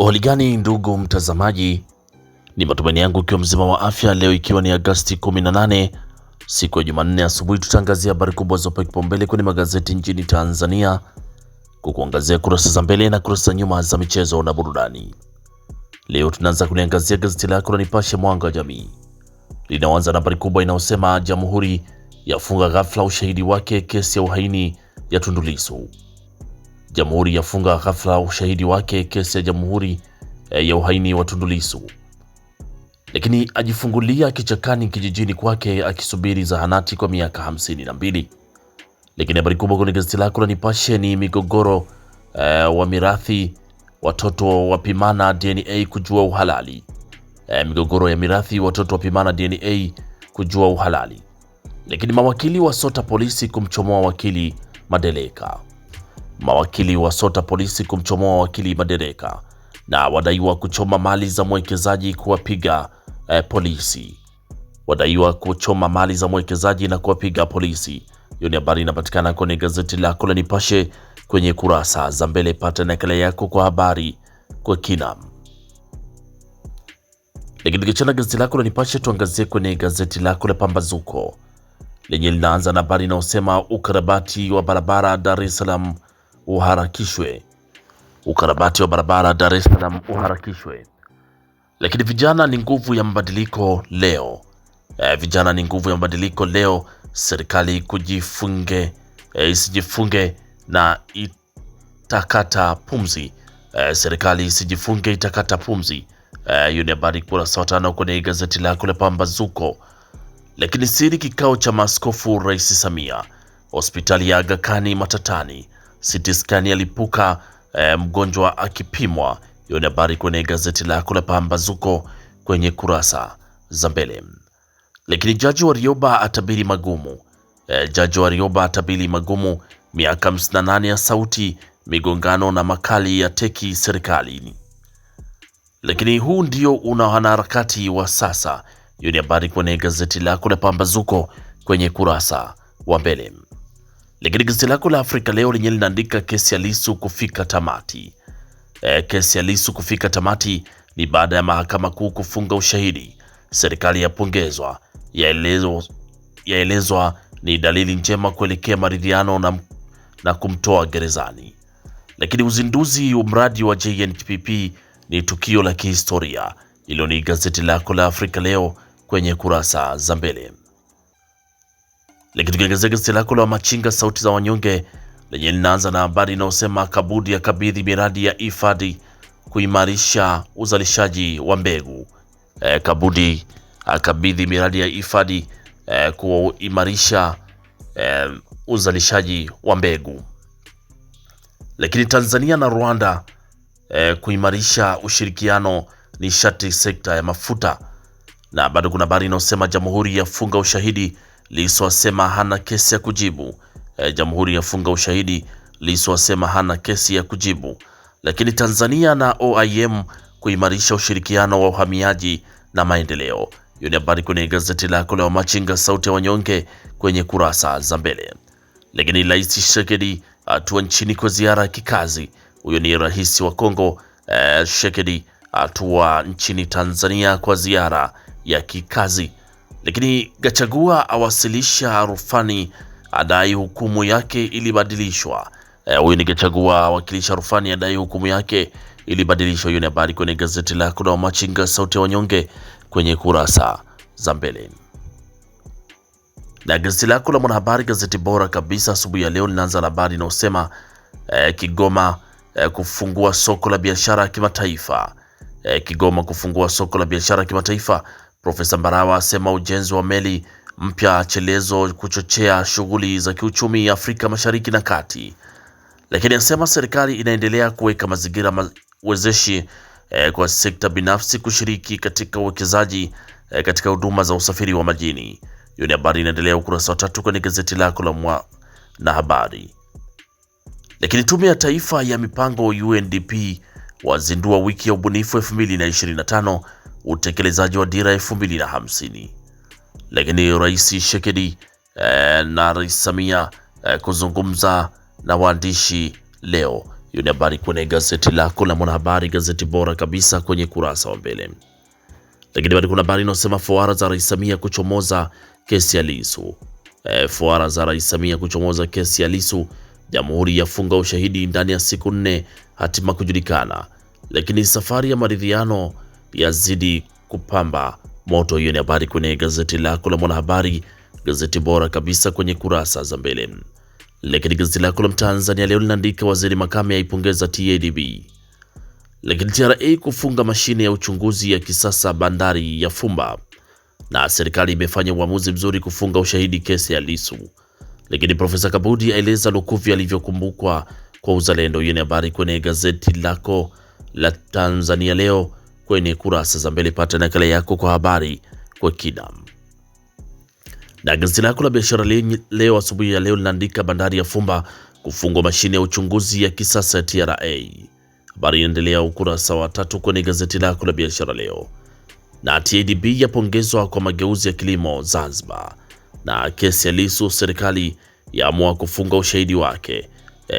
Hali gani ndugu mtazamaji, ni matumaini yangu ikiwa mzima wa afya. Leo ikiwa ni Agosti 18 siku ya Jumanne asubuhi, tutaangazia habari kubwa zopewa kipaumbele kwenye magazeti nchini Tanzania, kukuangazia kurasa za mbele na kurasa za nyuma za michezo na burudani. Leo tunaanza kuliangazia gazeti lako la Nipashe Mwanga wa Jamii. Linaanza na habari kubwa inayosema Jamhuri yafunga ghafla ushahidi wake kesi ya uhaini ya Tundu Lissu. Jamhuri yafunga ghafla ushahidi wake kesi ya Jamhuri ya uhaini wa Tundu Lissu. Lakini ajifungulia kichakani kijijini kwake akisubiri zahanati kwa miaka 52. Lakini habari kubwa kwenye gazeti lako la Nipashe ni migogoro wa mirathi, watoto wapimana DNA kujua uhalali. Migogoro ya mirathi, watoto wapimana DNA kujua uhalali. Lakini mawakili wasota polisi kumchomoa wakili Madeleka. Mawakili wasota polisi kumchomoa wakili Madeleka na wadaiwa kuchoma mali za mwekezaji kuwapiga polisi. Wadaiwa kuchoma mali za mwekezaji na kuwapiga polisi. Hiyo ni habari inapatikana kwenye gazeti lako la Nipashe kwenye kurasa za mbele. Pata nakala yako kwa habari kwa kina. Lakini tukiachana gazeti lako la Nipashe, tuangazie kwenye gazeti lako la Pambazuko lenye linaanza na habari inayosema ukarabati wa barabara Dar es Salaam uharakishwe. Ukarabati wa barabara Dar es Salaam uharakishwe. Lakini vijana ni nguvu ya mabadiliko leo. Vijana ni nguvu ya mabadiliko leo. Serikali kujifunge isijifunge na itakata pumzi. Serikali isijifunge itakata pumzi. Hiyo ni habari kurasa wa 5 kwenye gazeti lako la Pambazuko. Lakini siri kikao cha maaskofu Rais Samia. Hospitali ya Aga Khan matatani. CT scan yalipuka mgonjwa akipimwa. Hiyo ni habari kwenye gazeti lako la Pambazuko kwenye kurasa za mbele. Lakini Jaji Warioba atabiri magumu. Jaji Warioba atabiri magumu. Miaka 58 ya sauti, migongano na makali ya teki serikalini. Lakini huu ndio una wanaharakati wa sasa. Hiyo ni habari kwenye gazeti lako la Pambazuko kwenye kurasa wa mbele. Lakini gazeti lako la Afrika Leo lenye linaandika kesi ya Lissu kufika tamati. Kesi ya Lissu kufika tamati ni baada ya mahakama kuu kufunga ushahidi. Serikali yapongezwa, yaelezwa ni dalili njema kuelekea maridhiano na kumtoa gerezani. Lakini uzinduzi wa mradi wa JNPP ni tukio la kihistoria. Hilo ni gazeti lako la Afrika Leo kwenye kurasa za mbele. Lakini tukiangazia gazeti lako la Machinga sauti za wanyonge lenye linaanza na habari inayosema Kabudi akabidhi miradi ya hifadhi kuimarisha uzalishaji wa mbegu. Kabudi akabidhi miradi ya hifadhi kuimarisha uzalishaji wa mbegu. Lakini Tanzania na Rwanda kuimarisha ushirikiano nishati sekta ya mafuta. Na bado kuna habari inayosema Jamhuri yafunga ushahidi, Lissu asema hana kesi ya kujibu. Jamhuri yafunga ushahidi, Lissu asema hana kesi ya kujibu. Lakini Tanzania na OIM kuimarisha ushirikiano wa uhamiaji na maendeleo. Hiyo ni habari kwenye gazeti lako la Machinga sauti ya wanyonge kwenye kurasa za mbele. Lakini Rais Tshisekedi atua nchini kwa ziara ya kikazi. Huyo ni rais wa Kongo. Tshisekedi atua nchini Tanzania kwa ziara ya kikazi. Lakini Gachagua awasilisha rufani adai hukumu yake ilibadilishwa. Huyu ni Gachagua awakilisha rufani adai hukumu yake ilibadilishwa. Hiyo ni habari kwenye gazeti lako la Machinga sauti ya wanyonge kwenye kurasa za mbele. Na gazeti lako la Mwanahabari, gazeti bora kabisa asubuhi ya leo, linaanza na habari inayosema Kigoma kufungua soko la biashara kimataifa. Kigoma kufungua soko la biashara kimataifa. Profesa Mbarawa asema ujenzi wa meli mpya chelezo kuchochea shughuli za kiuchumi Afrika Mashariki na Kati. Lakini asema serikali inaendelea kuweka mazingira wezeshi kwa sekta binafsi kushiriki katika uwekezaji katika huduma za usafiri wa majini. Hiyo ni habari inaendelea ukurasa wa 3 kwenye gazeti lako la Mwanahabari. Lakini Tume ya Taifa ya Mipango UNDP wazindua wiki ya ubunifu 2025 utekelezaji wa dira 2050. Lakini Rais Tshisekedi na Rais Samia kuzungumza na waandishi leo. Hiyo ni habari kwenye gazeti lako la Mwanahabari, gazeti bora kabisa kwenye kurasa wa mbele. Lakini bado kuna habari inayosema fuara za Rais Samia kuchomoza kesi ya Lissu. Fuara za Rais Samia kuchomoza kesi ya Lissu. Jamhuri yafunga ushahidi ndani ya siku 4, hatima kujulikana. Lakini safari ya maridhiano yazidi kupamba moto. Hiyo ni habari kwenye gazeti lako la Mwanahabari, gazeti bora kabisa kwenye kurasa za mbele. Lakini gazeti lako la Mtanzania leo linaandika waziri Makame aipongeza TADB. Lakini TRA kufunga mashine ya uchunguzi ya kisasa bandari ya Fumba, na serikali imefanya uamuzi mzuri kufunga ushahidi kesi ya Lissu. Lakini Profesa Kabudi aeleza Lukuvi alivyokumbukwa kwa uzalendo. Hiyo ni habari kwenye gazeti lako la Tanzania leo kwenye kurasa za mbele. Pata nakala yako kwa habari kwa kina. Na gazeti lako la Biashara leo asubuhi ya leo linaandika bandari ya Fumba kufungwa mashine ya uchunguzi ya kisasa ya TRA. Habari inaendelea ukurasa wa 3 kwenye gazeti lako la Biashara leo. Na TADB yapongezwa kwa mageuzi ya kilimo Zanzibar. Na kesi ya Lissu, serikali yaamua kufunga ushahidi wake.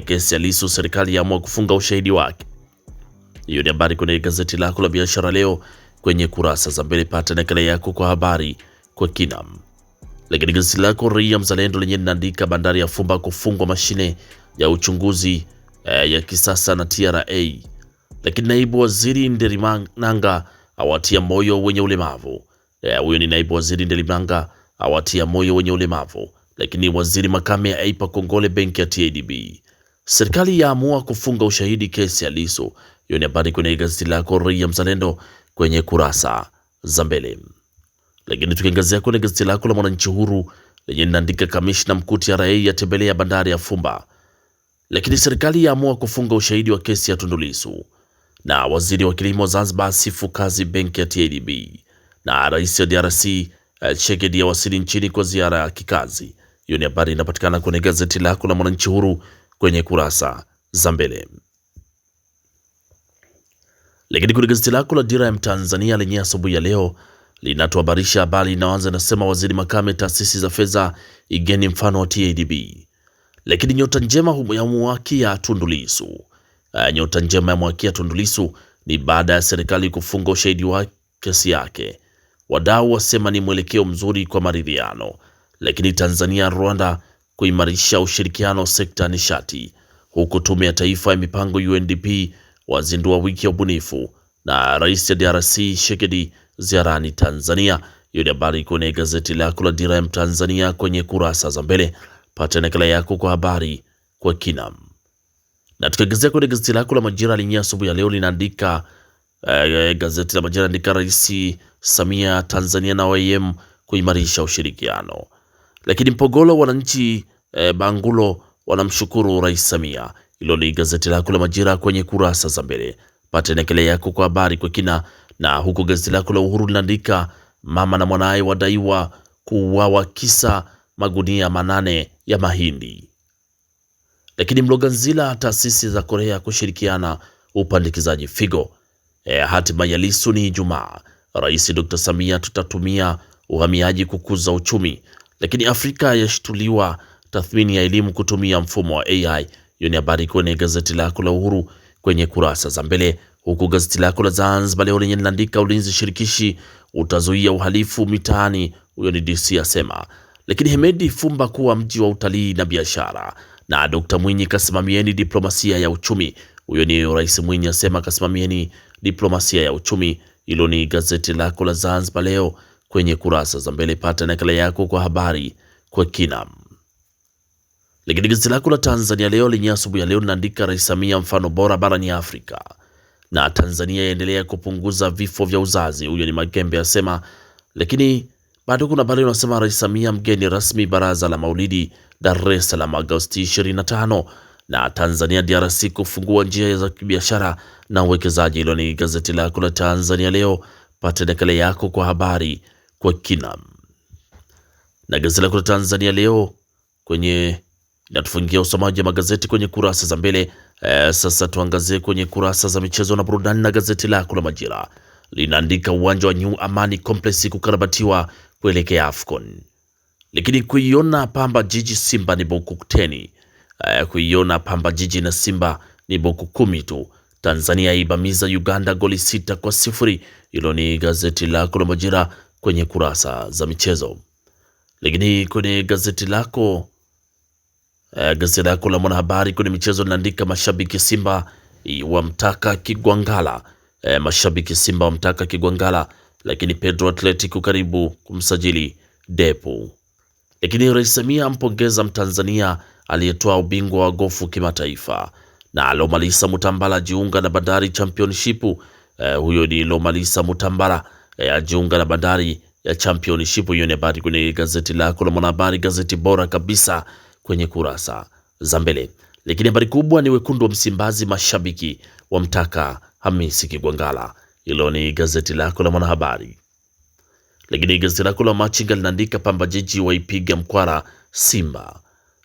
Kesi ya Lissu, serikali yaamua kufunga ushahidi wake. Hiyo ni habari kwenye gazeti lako la Biashara leo kwenye kurasa za mbele. Pata nakala yako kwa habari kwa kina. Lakini gazeti lako Raia Mzalendo lenye linaandika bandari ya Fumba kufungwa mashine ya uchunguzi ya kisasa na TRA. Lakini naibu waziri Ndelimanga awatia moyo wenye ulemavu. Huyo ni naibu waziri Ndelimanga awatia moyo wenye ulemavu. Lakini waziri Makame aipa kongole benki ya TADB. Serikali yaamua kufunga ushahidi kesi ya Lissu. Hiyo ni habari kwenye gazeti lako Raia Mzalendo kwenye kurasa za mbele. Lakini tukiangazia kwenye gazeti lako la Mwananchi Huru lenye linaandika kamishna mkuu TRA yatembelea bandari ya Fumba. Lakini serikali yaamua kufunga ushahidi wa kesi ya Tundu Lissu. Na waziri wa kilimo Zanzibar sifu kazi benki ya TADB. Na rais wa DRC Tshisekedi awasili nchini kwa ziara ya kikazi. Hiyo ni habari inapatikana kwenye gazeti lako la Mwananchi Huru kwenye kurasa za mbele. Lakini kwenye gazeti lako la Dira ya Mtanzania lenye asubuhi ya leo linatuhabarisha habari inaanza nasema waziri Makame taasisi za fedha igeni mfano wa TADB. Lakini nyota njema ya mwakia Tundu Lissu. Nyota njema ya mwakia Tundu Lissu ni baada ya serikali kufunga ushahidi wa kesi yake. Wadau wasema ni mwelekeo mzuri kwa maridhiano. Lakini Tanzania Rwanda kuimarisha ushirikiano sekta nishati. Huku tume ya taifa ya mipango UNDP wazindua wiki ya ubunifu. Na rais ya DRC Tshisekedi ziarani Tanzania. Hiyo ni habari kwenye gazeti lako la Dira ya Mtanzania kwenye kurasa za mbele. Pata nakala yako kwa habari kwa kina. Na tukiangazia kwenye gazeti lako la Majira lenye asubuhi ya leo linaandika gazeti la Majira linaandika Rais Samia Tanzania na OIM kuimarisha ushirikiano. Lakini Mpogolo wananchi Bangulo wanamshukuru Rais Samia. Hilo ni gazeti lako la Majira kwenye kurasa za mbele. Pata nakala yako kwa habari kwa kina. Na huko gazeti lako la Uhuru linaandika mama na mwanae wadaiwa kuuawa kisa magunia 8 ya mahindi. Lakini Mloganzila taasisi za Korea kushirikiana upandikizaji figo. Hatima ya Lissu ni Ijumaa. Rais Dr. Samia tutatumia uhamiaji kukuza uchumi. Lakini Afrika yashtuliwa tathmini ya elimu kutumia mfumo wa AI. Hiyo ni habari kwenye gazeti lako la Uhuru kwenye kurasa za mbele. Huku gazeti lako la Zanzibar leo lenye linaandika ulinzi shirikishi utazuia uhalifu mitaani. Huyo ni DC asema. Lakini Hemedi Fumba kuwa mji wa utalii na biashara. Na Dr. Mwinyi kasimamieni diplomasia ya uchumi. Huyo ni Rais Mwinyi asema kasimamieni diplomasia ya uchumi. Hilo ni gazeti lako la Zanzibar leo kwenye kurasa za mbele. Pata nakala yako kwa habari kwa kina. Lakini gazeti lako la Tanzania leo lenye asubuhi ya leo linaandika Rais Samia mfano bora barani Afrika. Na Tanzania yaendelea kupunguza vifo vya uzazi. Huyo ni Magembe asema. Lakini bado kuna habari inasema Rais Samia mgeni rasmi baraza la Maulidi Dar es Salaam Agosti 25. Na Tanzania DRC kufungua njia za kibiashara na uwekezaji. Hilo ni gazeti lako la Tanzania leo. Pata nakala yako kwa habari kwa kina. Na gazeti lako la Tanzania leo kwenye inatufungia usomaji wa magazeti kwenye kurasa za mbele. Sasa tuangazie kwenye kurasa za michezo na burudani. Na gazeti lako la Majira linaandika uwanja wa New Amani Complex kukarabatiwa kuelekea AFCON. Lakini kuiona Pamba Jiji Simba ni Bukuteni. Kuiona Pamba Jiji na Simba ni buku 10 tu. Tanzania ibamiza Uganda goli 6-0. Hilo ni gazeti lako la Majira kwenye kurasa za michezo. Lakini kwenye gazeti lako la Mwanahabari kwenye michezo linaandika mashabiki Simba wamtaka Kigwangala. Mashabiki Simba wamtaka Kigwangala, lakini Pedro Atletico karibu kumsajili Depu. Lakini Rais Samia ampongeza Mtanzania aliyetoa ubingwa wa gofu kimataifa. Na Lomalisa Mutambala jiunga na Bandari Championship. Huyo ni Lomalisa Mutambala ajiunga na Bandari ya Championship. Hiyo ni habari kwenye gazeti lako la Mwanahabari, gazeti bora kabisa kwenye kurasa za mbele. Lakini habari kubwa ni wekundu wa Msimbazi mashabiki wamtaka Hamisi Kigwangala. Hilo ni gazeti lako la Mwanahabari. Lakini gazeti lako la Machinga linaandika Pamba Jiji waipiga mkwara Simba.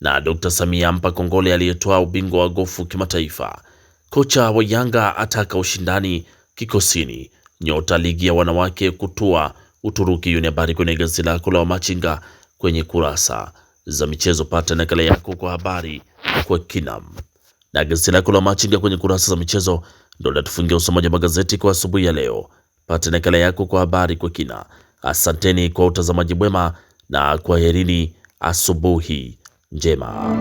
Na Dr. Samia ampa kongole aliyetoa ubingwa wa gofu kimataifa. Kocha wa Yanga ataka ushindani kikosini. Nyota ligi ya wanawake kutua Uturuki. Hiyo ni habari kwenye gazeti lako la Machinga kwenye kurasa za michezo. Pata nakala yako kwa habari kwa kina. Na gazeti lako la Machinga kwenye kurasa za michezo ndio linatufungia usomaji wa magazeti kwa asubuhi ya leo. Pata nakala yako kwa habari kwa kina. Asanteni kwa utazamaji mwema na kwaherini, asubuhi njema.